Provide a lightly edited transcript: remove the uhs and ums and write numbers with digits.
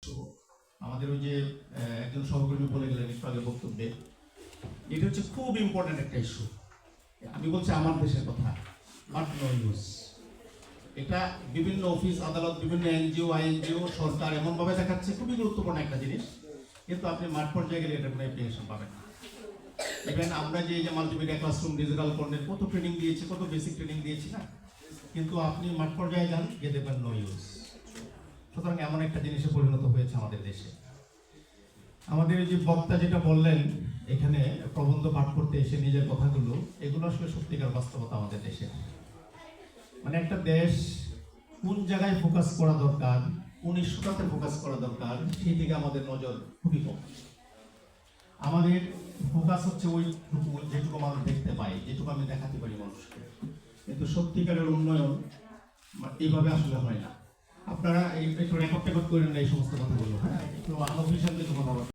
তো আমাদের ওই যে একজন সহকর্মী বলে গেলেন একটু আগে বক্তব্যে, এটা হচ্ছে খুব ইম্পর্টেন্ট একটা ইস্যু। আমি বলছি আমার দেশের কথা, বাট নো ইউজ। এটা বিভিন্ন অফিস আদালত, বিভিন্ন এনজিও, আইএনজিও, সরকার এমনভাবে দেখাচ্ছে খুবই গুরুত্বপূর্ণ একটা জিনিস, কিন্তু আপনি মাঠ পর্যায়ে গেলে এটা কোনো অ্যাপ্লিকেশন পাবেন না। ইভেন আমরা যে মাল্টিমিডিয়া ক্লাসরুম, ডিজিটাল কন্টেন্ট কত ট্রেনিং দিয়েছি, কত বেসিক ট্রেনিং দিয়েছি না, কিন্তু আপনি মাঠ পর্যায়ে যান, গিয়ে দেখবেন নো ইউজ। সুতরাং এমন একটা জিনিসে পরিণত হয়েছে আমাদের দেশে। আমাদের এই যে বক্তা যেটা বললেন এখানে প্রবন্ধ পাঠ করতে এসে নিজের কথাগুলো, এগুলো আসলে সত্যিকার বাস্তবতা আমাদের দেশে। মানে একটা দেশ কোন জায়গায় ফোকাস করা দরকার, কোন ইস্যুটাতে ফোকাস করা দরকার, সেই দিকে আমাদের নজর খুবই কম। আমাদের ফোকাস হচ্ছে ওইটুকু যেটুকু মানুষ দেখতে পাই, যেটুকু আমি দেখাতে পারি মানুষকে, কিন্তু সত্যিকারের উন্নয়ন এইভাবে আসলে হয় না। আপনারা একটু রেকর্ড করেন না এই সমস্ত কথাগুলো, হ্যাঁ, একটু আনঅফিশিয়াল কিছু কথা বলেন।